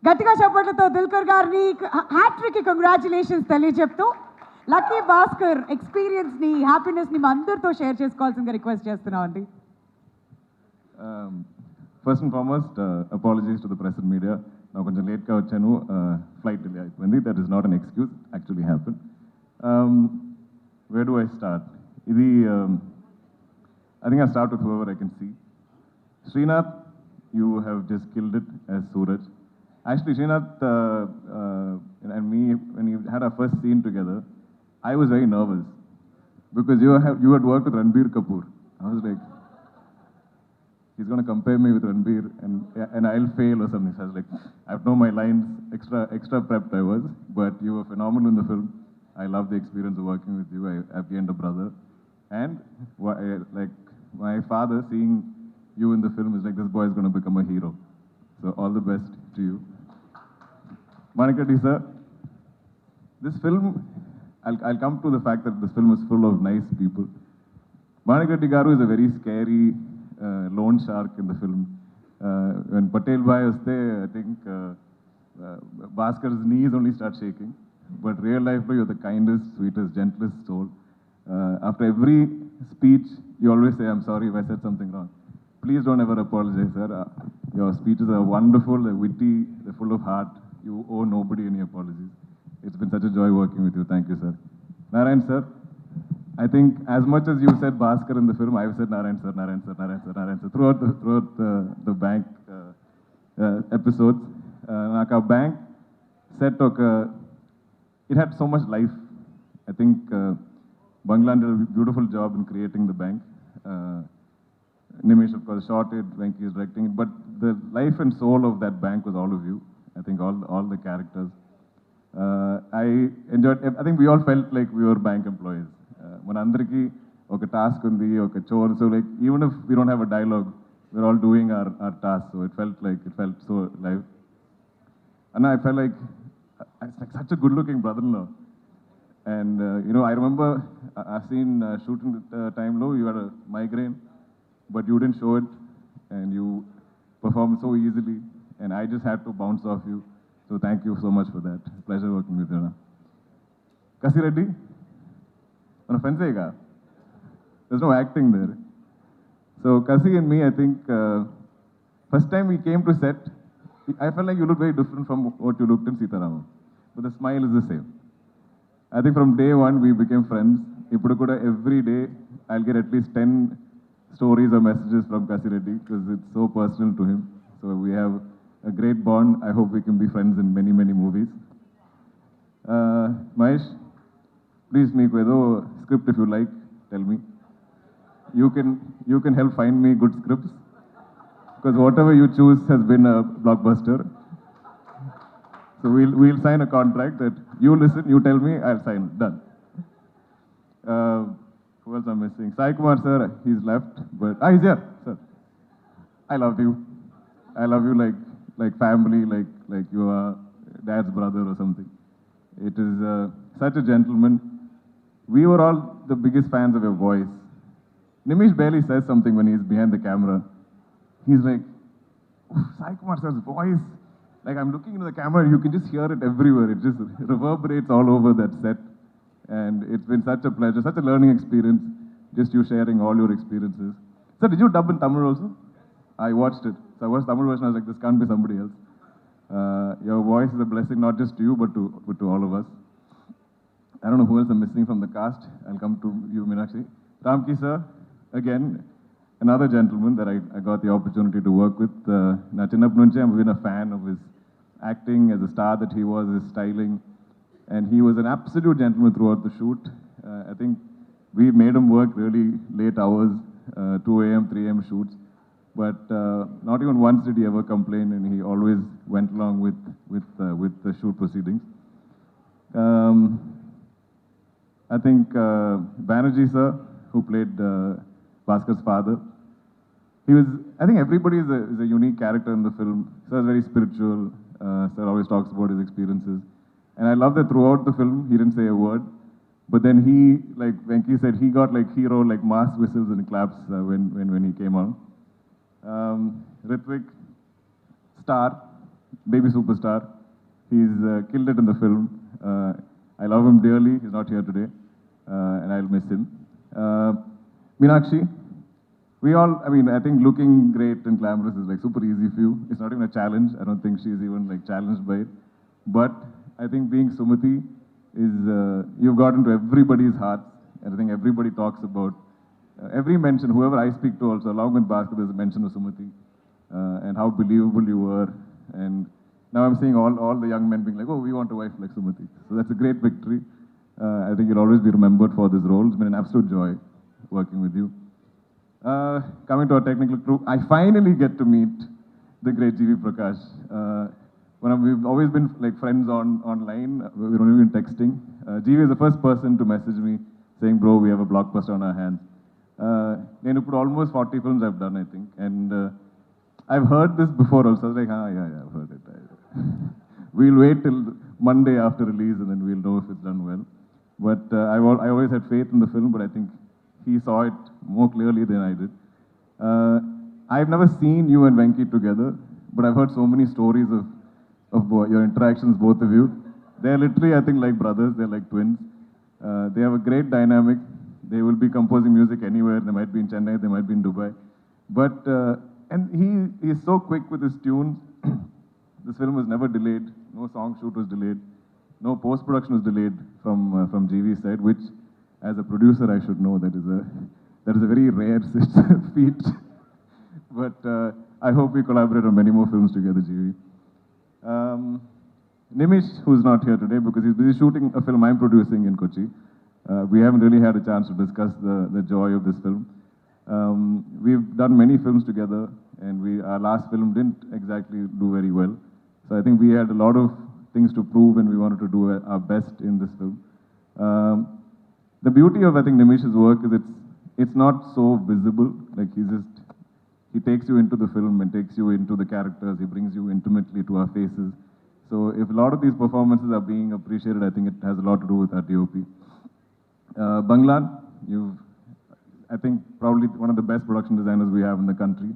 గట్టిగా చప్పట్లతో దుల్కర్ గారిని హ్యాట్రిక్ కంగ్రాచులేషన్స్ తెలియజెప్తూ లక్కీ భాస్కర్ ఎక్స్పీరియన్స్ ని హ్యాపీనెస్ ని మా అందరితో షేర్ చేసుకోవాల్సిందిగా రిక్వెస్ట్ చేస్తున్నాం అండి. First and foremost apologies to the press and media. నాకు కొంచెం లేట్గా వచ్చాను, ఫ్లైట్ డిలే అయిపోయింది. That is not an excuse, actually happen. Where do I start? ఇది I think I'll start with whoever I can see. Srinath, you have just killed it as Suraj. Actually, Srinath and me, when we had our first scene together, I was very nervous because you had worked with Ranbir Kapoor. I was like, he's going to compare me with Ranbir and I'll fail or something. So I was like, I know my lines, extra prepped I was, but you were phenomenal in the film. I love the experience of working with you. I've gained a brother. And like my father seeing you in the film is like, this boy is going to become a hero. So all the best to you. Manikatti sir, this film, I'll come to the fact that this film is full of nice people. Manikatti garu is a very scary lone shark in the film. When Patel bhai was there, I think Baskhar's knees only start shaking. But real life, you're the kindest, sweetest, gentlest soul. After every speech, you always say, I'm sorry if I said something wrong. Please don't ever apologize, sir. Your speeches are wonderful, they're witty, they're full of heart. You owe nobody any apologies. It's been such a joy working with you. Thank you, sir. Narayan, sir, I think as much as you said Baskhar in the film, I've said Narayan, sir, Narayan, sir, Narayan, sir, Narayan, sir, throughout the bank episodes. Naka bank set it had so much life. I think Bangla did a beautiful job in creating the bank. Nimish, of course, shot it, Venki is directing it, but the life and soul of that bank was all of you. I think all the characters. I enjoyed, I think we all felt like we were bank employees. Manandriki, okay, task undi, okay, chore, so like, even if we don't have a dialogue, we're all doing our task, so it felt so live. And I felt like, it's like such a good-looking brother-in-law. And, you know, I remember I've seen shooting time low, you had a migraine, but you didn't show it, and you performed so easily, and I just had to bounce off you. So thank you so much for that. Pleasure working with you. Kasi Reddy, on a friend, there's no acting there. So Kasi and me, I think, first time we came to set, I felt like you looked very different from what you looked in Sitaramam, but the smile is the same. I think from day one, we became friends. Every day, I'll get at least 10 stories or messages from Kasi Reddy because it's so personal to him. So we have a great bond. I hope we can be friends in many, many movies. Mahesh, please make a script if you like. Tell me. You can help find me good scripts because whatever you choose has been a blockbuster. So we'll sign a contract that you listen, you tell me, I'll sign. Done. Who else I'm missing? Sai Kumar sir, he's left, but he's here, sir. I love you. I love you like family, like you are dad's brother or something. It is such a gentleman. We were all the biggest fans of your voice. Nimish barely says something when he's behind the camera. He's like, Sai Kumar sir's voice. Like I'm looking into the camera, you can just hear it everywhere. It just reverberates all over that set. And it's been such a pleasure, such a learning experience, just you sharing all your experiences. Sir, did you dub in Tamil also? I watched it. So I watched Tamil version, I was like, this can't be somebody else. Your voice is a blessing, not just to you, but to all of us. I don't know who else I'm missing from the cast. I'll come to you, Meenakshi. Ramki sir, again, another gentleman that I got the opportunity to work with. Na chinnappu nunchi I've been a fan of his acting, as a star that he was, his styling. And he was an absolute gentleman throughout the shoot. I think we made him work really late hours, 2 a.m., 3 a.m. shoots. But not even once did he ever complain, and he always went along with the shoot proceedings. I think Banerjee sir, who played Bhaskhar's father, I think everybody is a unique character in the film. Sir is very spiritual. Sir always talks about his experiences. And I love that throughout the film, he didn't say a word. But then he, like Venki said, he got like hero, like mass whistles and claps when he came on. Ritwik, star. baby superstar. He's killed it in the film. I love him dearly. He's not here today, and I'll miss him. Meenakshi, we all, I mean, I think looking great and glamorous is like super easy for you. It's not even a challenge. I don't think she's even like challenged by it. But I think being Sumati is, you've got into everybody's hearts. And I think everybody talks about, every mention, whoever I speak to also, along with Baskhar, there's a mention of Sumati and how believable you were. And now I'm seeing all the young men being like, oh, we want a wife like Sumati. So that's a great victory. I think you'll always be remembered for this role. It's been an absolute joy working with you. Coming to our technical crew, I finally get to meet the great GV Prakash. We've always been like friends online, we've only been texting. GV is the first person to message me saying, bro, we have a blockbuster on our hands. Nenu put almost 40 films I've done, I think. And I've heard this before also. I was like, yeah, I've heard it. We'll wait till Monday after release and then we'll know if it's done well. But I always had faith in the film, but I think he saw it more clearly than I did. I've never seen you and Venki together, but I've heard so many stories of your interactions, both of you. They're literally, I think, like brothers. They're like twins. They have a great dynamic. They will be composing music anywhere. They might be in Chennai, they might be in Dubai. But, and he is so quick with his tunes. This film was never delayed. No song shoot was delayed. No post-production was delayed from GV's side, which, as a producer, I should know that is a very rare feat. But I hope we collaborate on many more films together, GV. Nimish, who's not here today because he's busy shooting a film I'm producing in Kochi. We haven't really had a chance to discuss the joy of this film. We've done many films together, and our last film didn't exactly do very well. So I think we had a lot of things to prove, and we wanted to do our best in this film. The beauty of, I think, Nimish's work is it's not so visible. Like he takes you into the film and takes you into the characters. He brings you intimately to our faces. So if a lot of these performances are being appreciated, I think it has a lot to do with our DOP. Banglan, I think, probably one of the best production designers we have in the country.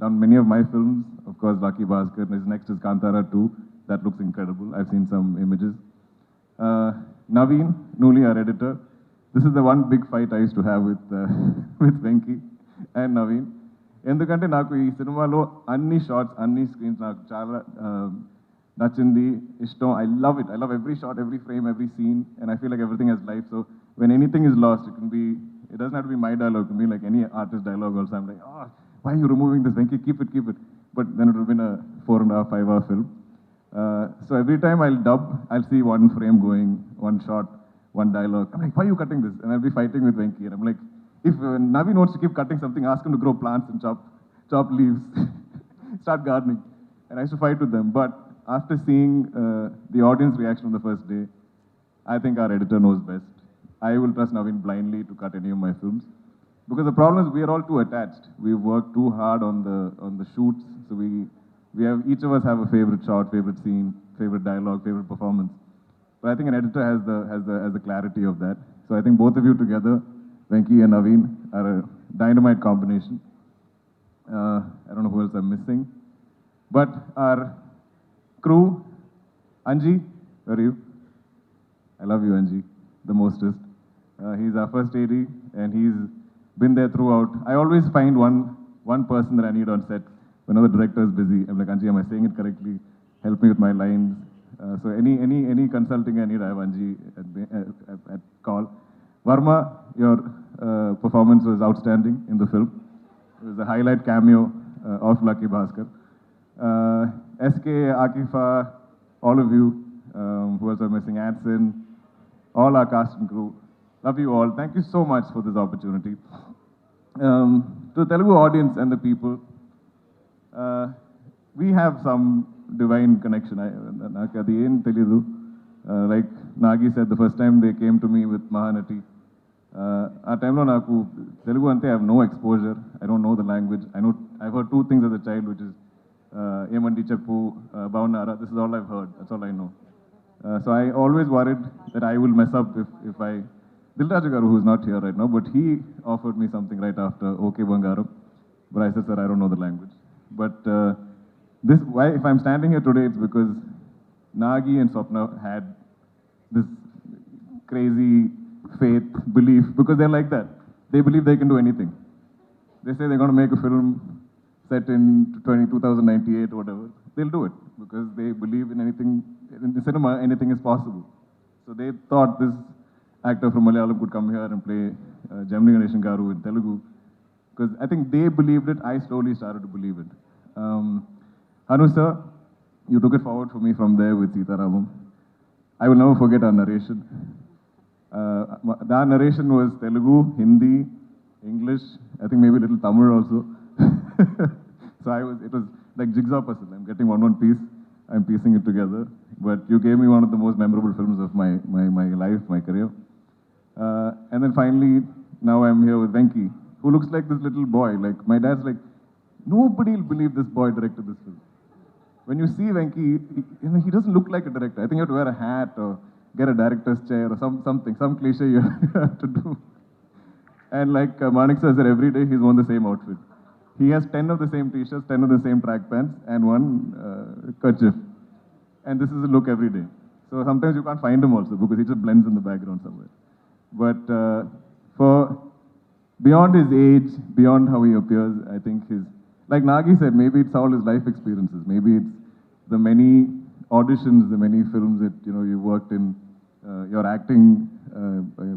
Done many of my films, of course, Lucky Baskhar. His next is Kantara 2. That looks incredible. I've seen some images. Naveen, Nuli, our editor. This is the one big fight I used to have with Venki and Naveen. ఎందుకంటే నాకు ఈ సినిమాలో అన్ని shorts అన్ని screens నాకు చాలా నచ్చింది ఇష్టం. I love it. I love every shot, every frame, every scene, and I feel like everything has life. So when anything is lost, it doesn't have to be my dialogue. It can be like any artist dialogue also. I'm like, oh, why are you removing this, Venki? Keep it. But then it would have been a 4.5, 5-hour film. So every time I'll dub, I'll see one frame going, one shot, one dialogue. I'm like, why are you cutting this? And I'll be fighting with Venki. And I'm like, if Naveen wants to keep cutting something, ask him to grow plants and chop leaves, start gardening. And I used to fight with them. But after seeing the audience reaction on the first day, I think our editor knows best. I will trust Naveen blindly to cut any of my films. Because the problem is we are all too attached. We've worked too hard on the shoots. So each of us have a favorite shot, favorite scene, favorite dialogue, favorite performance. But I think an editor has the clarity of that. So I think both of you together, Venki and Naveen, are a dynamite combination. I don't know who else I'm missing. But our crew, Anji, where are you? I love you, Anji, the mostest. He's our first AD, and he's been there throughout. I always find one person that I need on set whenever the director is busy. I'm like, Anji, am I saying it correctly? Help me with my lines. So any consulting I need, I have Anji at call. Varma, your performance was outstanding in the film. It was a highlight cameo of Lucky Baskhar. SK, Akifa, all of you, who else are missing, Adson, all our cast and crew. Love you all. Thank you so much for this opportunity. To the Telugu audience and the people, we have some divine connection. Like Nagi said, the first time they came to me with Mahanati, at time naku Telugu ante I have no exposure. I don't know the language. I've heard two things as a child, which is Emandi Cheppu, Bavnara. This is all I've heard. That's all I know. So I always worried that I will mess up if I... Dilraju Garu, who's not here right now, but he offered me something right after OK Bangaram. But I said, sir, I don't know the language. But this, why, if I'm standing here today, it's because Nagi and Swapna had this crazy faith, belief, because they're like that. They believe they can do anything. They say they're going to make a film set in 2098 or whatever. They'll do it because they believe in anything. In the cinema, anything is possible. So they thought this actor from Malayalam could come here and play Gemini Ganeshan Garu in Telugu. Because I think they believed it, I slowly started to believe it. Hanu sir, you took it forward for me from there with Sita Ramam. I will never forget our narration. Our narration was Telugu, Hindi, English, I think maybe a little Tamil also. So it was like jigsaw puzzle. I'm getting one piece, I'm piecing it together. But you gave me one of the most memorable films of my life, my career. And then finally, now I'm here with Venki, who looks like this little boy. Like, my dad's like, nobody will believe this boy directed this film. When you see Venki, he doesn't look like a director. I think you have to wear a hat or get a director's chair or something, some cliche you have to do. And like Manik sir said, every day he's worn the same outfit. He has 10 of the same t-shirts, 10 of the same track pants, and one kerchief. And this is a look every day. So sometimes you can't find him also because he just blends in the background somewhere. But for beyond his age, beyond how he appears, I think like Nagi said, maybe it's all his life experiences. Maybe it's the many auditions, the many films that you worked in, your acting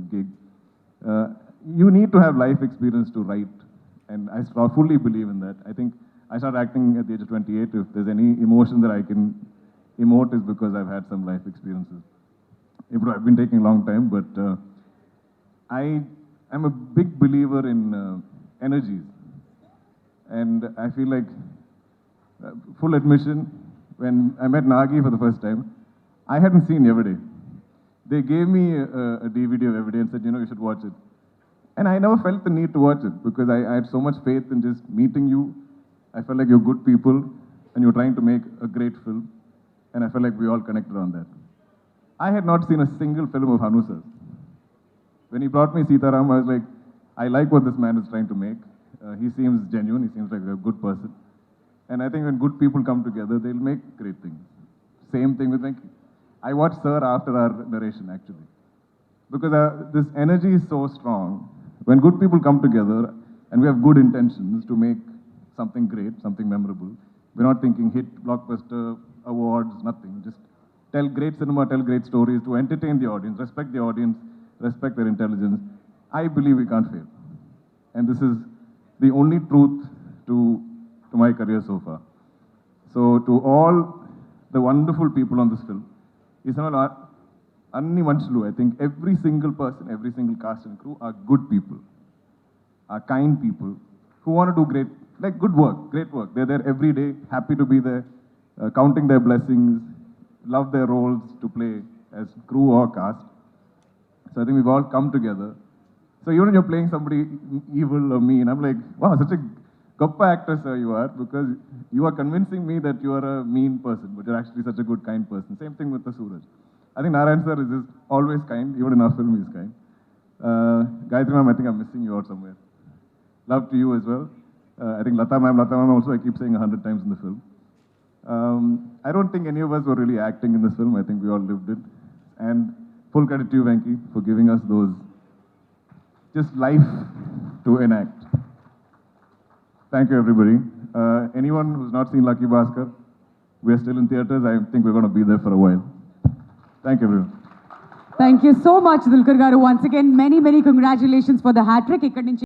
gigs. You need to have life experience to write, and I fully believe in that. I think I started acting at the age of 28. If there's any emotion that I can emote, is because I've had some life experiences. I've been taking a long time, but I'm a big believer in energies. And I feel like, full admission, when I met Nagi for the first time, I hadn't seen Everyday. They gave me a DVD of Everyday and said, you should watch it. And I never felt the need to watch it because I had so much faith in just meeting you. I felt like you're good people and you're trying to make a great film. And I felt like we all connected on that. I had not seen a single film of Hanu sir. When he brought me Sita Ram, I was like, I like what this man is trying to make. He seems genuine, he seems like a good person. And I think when good people come together, they'll make great things. Same thing with Venki. I watched Sir after our narration, actually. Because this energy is so strong. When good people come together and we have good intentions to make something great, something memorable, we're not thinking hit, blockbuster, awards, nothing. Just tell great cinema, tell great stories to entertain the audience, respect their intelligence. I believe we can't fail. And this is the only truth to my career so far. So to all the wonderful people on this film, I think every single person, every single cast and crew are good people, are kind people who want to do good work, great work. They're there every day, happy to be there, counting their blessings, love their roles to play as crew or cast. So I think we've all come together. So even when you're playing somebody evil or mean, I'm like, wow, such a goppa actor, sir, you are, because you are convincing me that you are a mean person, but you're actually such a good, kind person. Same thing with the Suraj. I think Narayan sir is just always kind, even in our film he's kind. Gayatri ma'am, I think I'm missing you out somewhere. Love to you as well. I think Lata ma'am also I keep saying 100 times in the film. I don't think any of us were really acting in this film. I think we all lived it. And full credit to you, Venki, for giving us those, just life to enact. Thank you, everybody. Anyone who's not seen Lucky Baskhar, we're still in theaters. I think we're going to be there for a while. Thank you, everyone. Thank you so much, Dulquer garu. Once again, many congratulations for the hat trick.